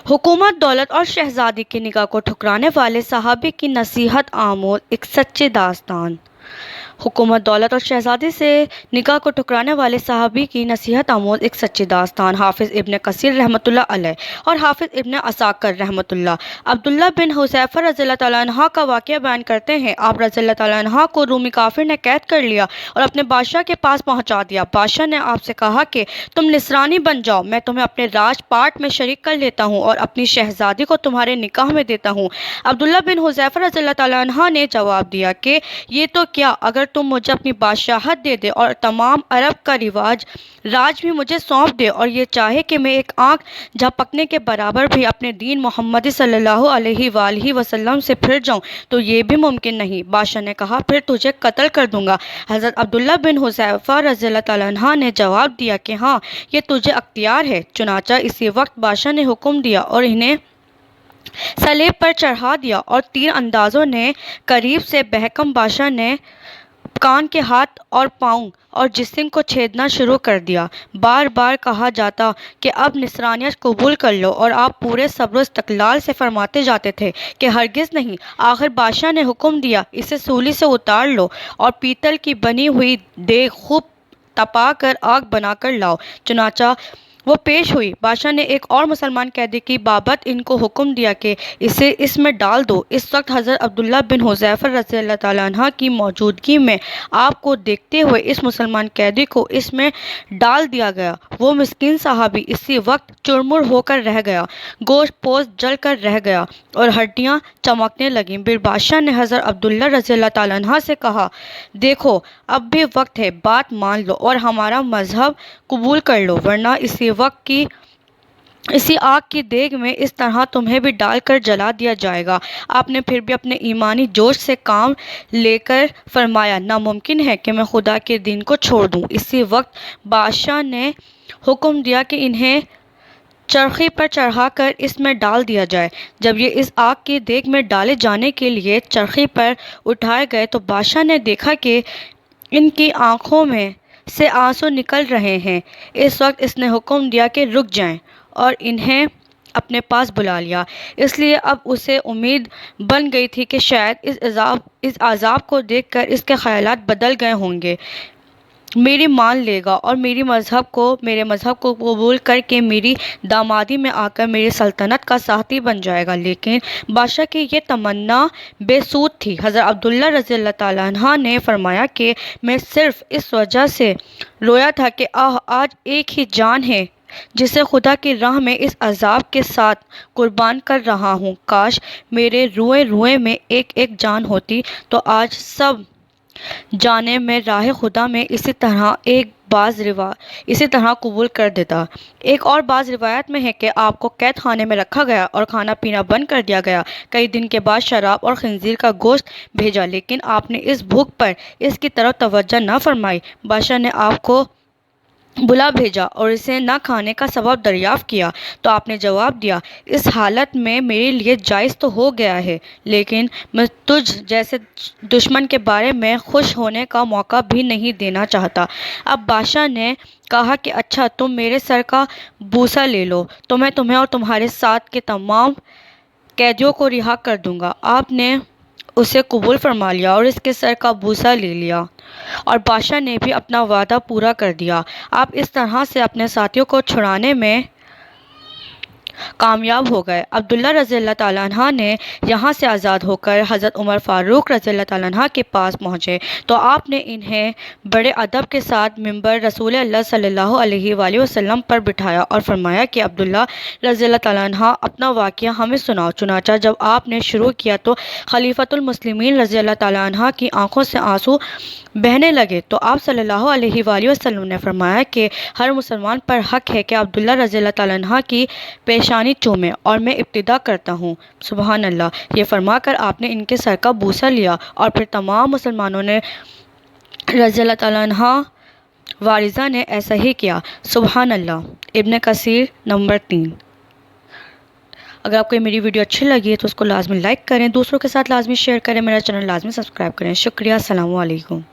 حکومت دولت اور شہزادی کی نگاہ کو ٹھکرانے والے صحابی کی نصیحت آموز ایک سچی داستان۔ حکومت دولت اور شہزادی سے نگاہ کو ٹھکرانے والے صحابی کی نصیحت آموز ایک سچی داستان۔ حافظ ابن کثیر رحمۃ اللہ علیہ اور حافظ ابن عساکر رحمۃ اللہ عبداللہ بن حذیفہ رضی اللہ تعالیٰ عنہ کا واقعہ بیان کرتے ہیں۔ آپ رضی اللہ تعالیٰ عنہ کو رومی کافر نے قید کر لیا اور اپنے بادشاہ کے پاس پہنچا دیا۔ بادشاہ نے آپ سے کہا کہ تم نصرانی بن جاؤ، میں تمہیں اپنے راج پاٹ میں شریک کر لیتا ہوں اور اپنی شہزادی کو تمہارے نکاح میں دیتا ہوں۔ عبداللہ بن حذیفہ رضی اللہ تعالیٰ عنہ نے جواب دیا کہ یہ تو کیا، اگر تم مجھے اپنی بادشاہت دے دے اور تمام عرب کا راج بھی مجھے سونپ دے اور یہ چاہے کہ میں ایک آنکھ جھپکنے کے برابر بھی اپنے دین محمدی صلی اللہ علیہ وآلہ وسلم سے پھر جاؤں تو یہ بھی ممکن نہیں۔ بادشاہ نے کہا پھر تجھے قتل کر دوں گا۔ حضرت عبداللہ بن حذیفہ رضی اللہ تعالیٰ عنہ نے جواب دیا کہ ہاں، یہ تجھے اختیار ہے۔ چنانچہ اسی وقت بادشاہ نے حکم دیا اور انہیں صلیب پر چڑھا دیا اور تیر اندازوں نے قریب سے بہکم بادشاہ نے کان کے ہاتھ اور پاؤں اور جسم کو چھیدنا شروع کر دیا۔ بار بار کہا جاتا کہ اب نصرانیت قبول کر لو اور آپ پورے صبر و استقلال سے فرماتے جاتے تھے کہ ہرگز نہیں۔ آخر بادشاہ نے حکم دیا اسے سولی سے اتار لو اور پیتل کی بنی ہوئی دیگ خوب تپا کر آگ بنا کر لاؤ۔ چنانچہ وہ پیش ہوئی۔ بادشاہ نے ایک اور مسلمان قیدی کی بابت ان کو حکم دیا کہ اسے اس میں ڈال دو۔ اس وقت حضرت عبداللہ بن حذیفہ رضی اللہ تعالیٰ عنہ کی موجودگی میں آپ کو دیکھتے ہوئے اس مسلمان قیدی کو اس میں ڈال دیا گیا۔ وہ مسکین صحابی اسی وقت چرمر ہو کر رہ گیا، گوشت پوست جل کر رہ گیا اور ہڈیاں چمکنے لگیں۔ پھر بادشاہ نے حضرت عبداللہ رضی اللہ تعالیٰ عنہ سے کہا دیکھو اب بھی وقت ہے، بات مان لو اور ہمارا مذہب قبول کر لو، ورنہ اسی آگ کی دیگ میں اس طرح تمہیں بھی ڈال کر جلا دیا جائے گا۔ آپ نے پھر بھی اپنے ایمانی جوش سے کام لے کر فرمایا ناممکن ہے کہ میں خدا کے دین کو چھوڑ دوں۔ اسی وقت بادشاہ نے حکم دیا کہ انہیں چرخی پر چڑھا کر اس میں ڈال دیا جائے۔ جب یہ اس آگ کی دیگ میں ڈالے جانے کے لیے چرخی پر اٹھائے گئے تو بادشاہ نے دیکھا کہ ان کی آنکھوں میں سے آنسو نکل رہے ہیں۔ اس وقت اس نے حکم دیا کہ رک جائیں اور انہیں اپنے پاس بلا لیا۔ اس لیے اب اسے امید بن گئی تھی کہ شاید اس عذاب کو دیکھ کر اس کے خیالات بدل گئے ہوں گے، میری مان لے گا اور میرے مذہب کو قبول کر کے میری دامادی میں آ کر میری سلطنت کا ساتھی بن جائے گا۔ لیکن بادشاہ کی یہ تمنا بے سود تھی۔ حضرت عبداللہ رضی اللہ تعالیٰ عنہ نے فرمایا کہ میں صرف اس وجہ سے رویا تھا کہ آج ایک ہی جان ہے جسے خدا کی راہ میں اس عذاب کے ساتھ قربان کر رہا ہوں۔ کاش میرے روئے روئے میں ایک ایک جان ہوتی تو آج سب جانے میں راہ خدا میں اسی طرح قبول کر دیتا۔ ایک اور بعض روایت میں ہے کہ آپ کو قید خانے میں رکھا گیا اور کھانا پینا بند کر دیا گیا۔ کئی دن کے بعد شراب اور خنزیر کا گوشت بھیجا، لیکن آپ نے اس بھوک پر اس کی طرف توجہ نہ فرمائی۔ بادشاہ نے آپ کو بلا بھیجا اور اسے نہ کھانے کا سبب دریافت کیا تو آپ نے جواب دیا اس حالت میں میرے لیے جائز تو ہو گیا ہے، لیکن میں تجھ جیسے دشمن کے بارے میں خوش ہونے کا موقع بھی نہیں دینا چاہتا۔ اب بادشاہ نے کہا کہ اچھا تم میرے سر کا بوسہ لے لو تو میں تمہیں اور تمہارے ساتھ کے تمام قیدیوں کو رہا کر دوں گا۔ آپ نے اسے قبول فرما لیا اور اس کے سر کا بوسہ لے لیا اور بادشاہ نے بھی اپنا وعدہ پورا کر دیا۔ آپ اس طرح سے اپنے ساتھیوں کو چھڑانے میں کامیاب ہو گئے۔ عبداللہ رضی اللہ تعالیٰ عنہ نے یہاں سے آزاد ہو کر حضرت عمر فاروق رضی اللہ تعالیٰ عنہ کے پاس پہنچے تو آپ نے انہیں بڑے ادب کے ساتھ ممبر رسول اللہ صلی اللہ علیہ وآلہ وسلم پر بٹھایا اور فرمایا کہ عبداللہ رضی اللہ تعالیٰ عنہ اپنا واقعہ ہمیں سناؤ۔ چنانچہ جب آپ نے شروع کیا تو خلیفۃ المسلمین رضی اللہ تعالیٰ عنہ کی آنکھوں سے آنسو بہنے لگے تو آپ صلی اللہ علیہ وآلہ وسلم نے فرمایا کہ ہر مسلمان پر حق ہے کہ عبداللہ رضی اللہ تعالیٰ عنہ کی پیشانی چومے اور میں ابتدا کرتا ہوں۔ سبحان اللہ۔ یہ فرما کر آپ نے ان کے سر کا بوسہ لیا اور پھر تمام مسلمانوں نے رضی اللہ تعالیٰ عنہ وارثہ نے ایسا ہی کیا۔ سبحان اللہ۔ ابن کثیر نمبر 3۔ اگر آپ کو میری ویڈیو اچھی لگی ہے تو اس کو لازمی لائک کریں، دوسروں کے ساتھ لازمی شیئر کریں، میرا چینل لازمی سبسکرائب کریں۔ شکریہ۔ السلام علیکم۔